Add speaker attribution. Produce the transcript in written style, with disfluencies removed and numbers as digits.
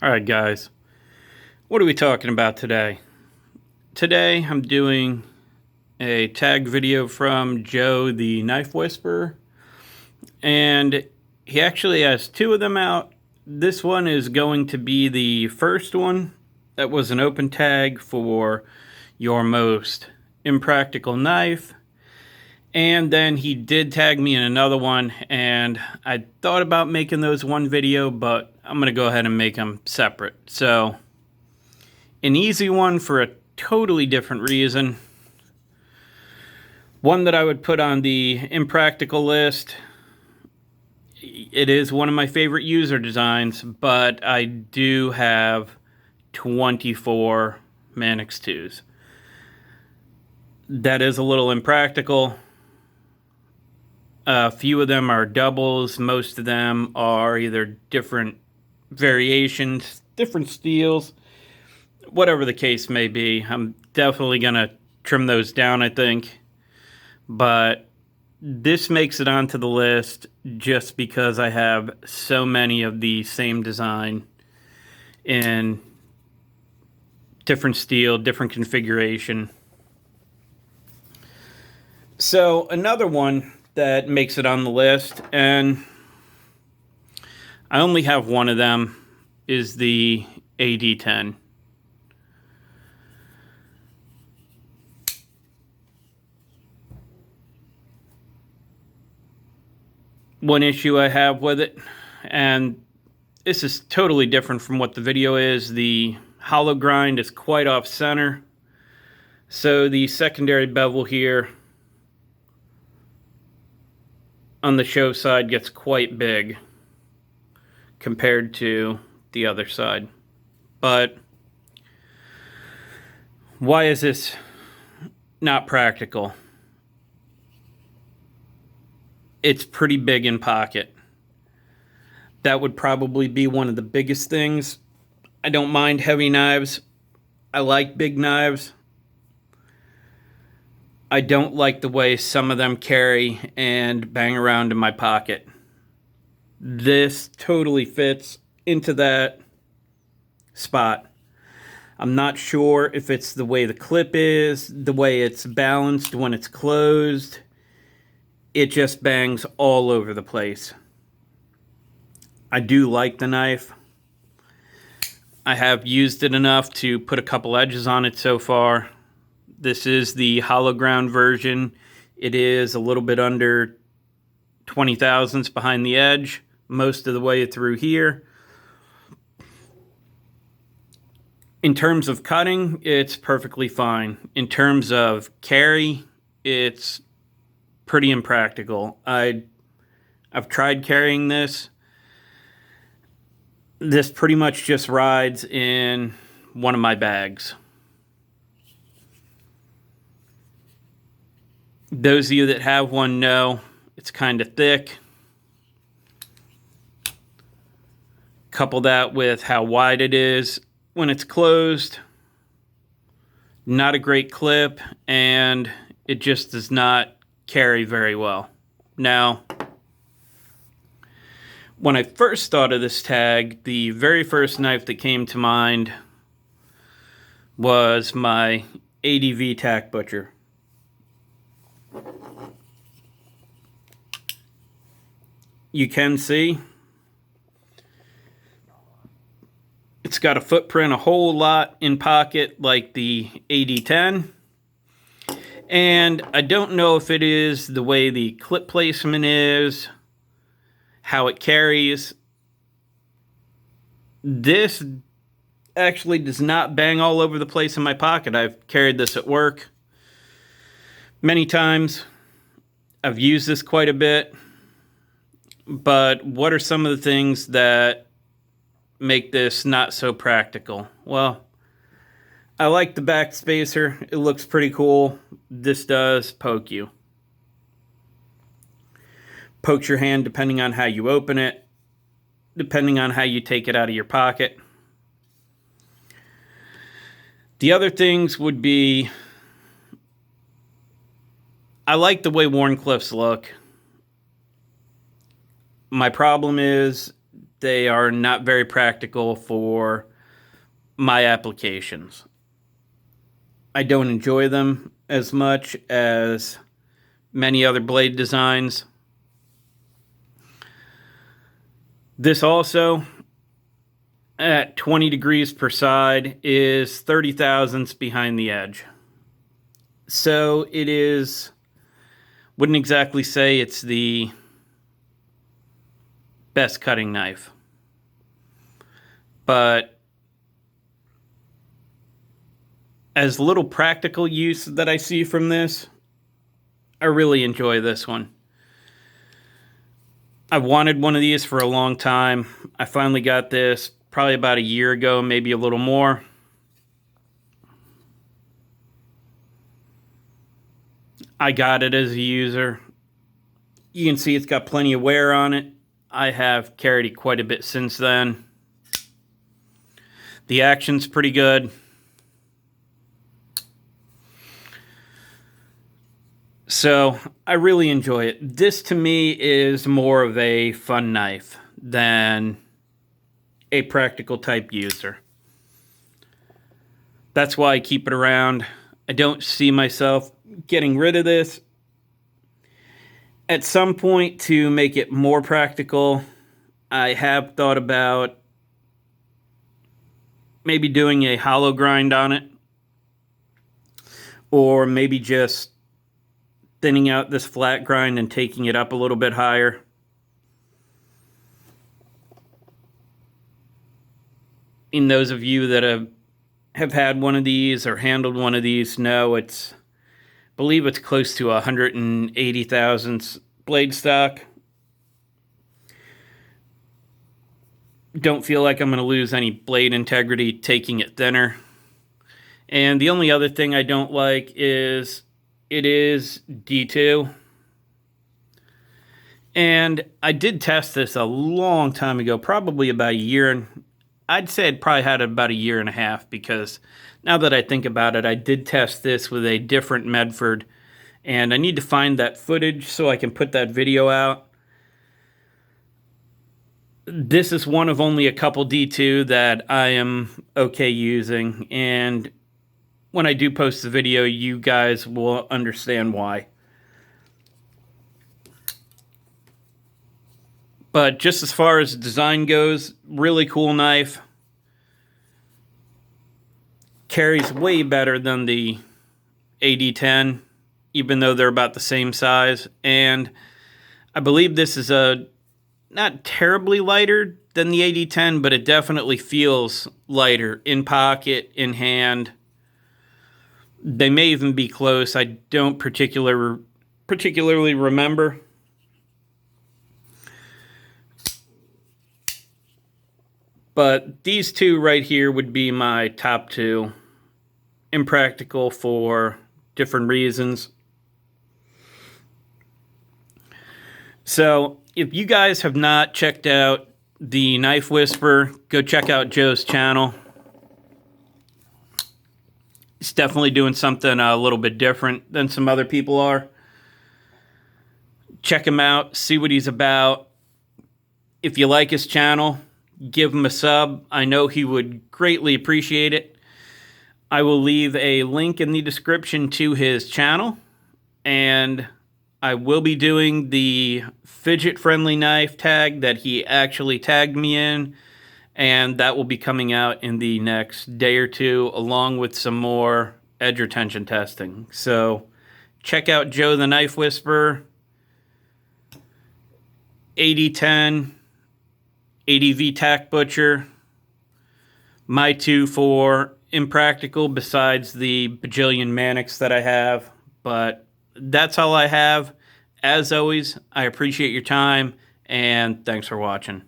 Speaker 1: Alright guys, what are we talking about today? Today I'm doing a tag video from Joe the Knife Whisperer, and he actually has two of them out. This one is going to be the first one that was an open tag for your most impractical knife, and then he did tag me in another one, and I thought about making those one video, but I'm going to go ahead and make them separate. So, an easy one for a totally different reason. One that I would put on the impractical list. It is one of my favorite user designs, but I do have 24 Manix 2s. That is a little impractical. A few of them are doubles. Most of them are either different variations, different steels, whatever the case may be. I'm definitely going to trim those down, I think. But this makes it onto the list just because I have so many of the same design in different steel, different configuration. So another one that makes it on the list, and I only have one of them, is the AD10. One issue I have with it, and this is totally different from what the video is, the hollow grind is quite off center. So the secondary bevel here on the show side gets quite big compared to the other side. But why is this not practical? It's pretty big in pocket. That would probably be one of the biggest things. I don't mind heavy knives. I like big knives. I don't like the way some of them carry and bang around in my pocket. This totally fits into that spot. I'm not sure if it's the way the clip is, the way it's balanced when it's closed. It just bangs all over the place. I do like the knife. I have used it enough to put a couple edges on it so far. This is the hollow ground version. It is a little bit under 20 thousandths behind the edge, most of the way through here. In terms of cutting, it's perfectly fine. In terms of carry, it's pretty impractical. I've tried carrying this. This pretty much just rides in one of my bags. Those of you that have one know it's kind of thick. Couple that with how wide it is when it's closed. Not a great clip, and it just does not carry very well. Now, when I first thought of this tag, the very first knife that came to mind was my ADV Tack Butcher. You can see it's got a footprint a whole lot in pocket like the AD10. And I don't know if it is the way the clip placement is, how it carries. This actually does not bang all over the place in my pocket. I've carried this at work many times. I've used this quite a bit. But what are some of the things that make this not so practical? Well, I like the back spacer. It looks pretty cool. This does poke you. Pokes your hand depending on how you open it, depending on how you take it out of your pocket. The other things would be, I like the way Wharncliffes look. My problem is they are not very practical for my applications. I don't enjoy them as much as many other blade designs. This also, at 20 degrees per side, is 30 thousandths behind the edge. So it is, wouldn't exactly say it's the best cutting knife. But as little practical use that I see from this, I really enjoy this one. I wanted one of these for a long time. I finally got this probably about a year ago, maybe a little more. I got it as a user. You can see it's got plenty of wear on it. I have carried it quite a bit since then. The action's pretty good. So I really enjoy it. This to me is more of a fun knife than a practical type user. That's why I keep it around. I don't see myself getting rid of this. At some point, to make it more practical, I have thought about maybe doing a hollow grind on it, or maybe just thinning out this flat grind and taking it up a little bit higher. In those of you that have had one of these or handled one of these know I believe it's close to 180 thousandths blade stock. Don't feel like I'm going to lose any blade integrity taking it thinner. And the only other thing I don't like is it is D2. And I did test this a long time ago, probably about a year, and I'd say I'd probably had it about a year and a half, because now that I think about it, I did test this with a different Medford, and I need to find that footage so I can put that video out. This is one of only a couple D2 that I am okay using, and when I do post the video, you guys will understand why. But just as far as design goes, really cool knife. Carries way better than the AD10, even though they're about the same size. And I believe this is not terribly lighter than the AD10, but it definitely feels lighter in pocket, in hand. They may even be close. I don't particularly remember. But these two right here would be my top two. Impractical for different reasons. So if you guys have not checked out the Knife Whisperer, go check out Joe's channel. He's definitely doing something a little bit different than some other people are. Check him out, see what he's about. If you like his channel, give him a sub. I know he would greatly appreciate it. I will leave a link in the description to his channel, and I will be doing the fidget-friendly knife tag that he actually tagged me in, and that will be coming out in the next day or two, along with some more edge retention testing. So check out Joe the Knife Whisperer, AD10, ADV Tack Butcher, my two for Impractical, besides the bajillion Manics that I have. But that's all I have. As always, I appreciate your time, and thanks for watching.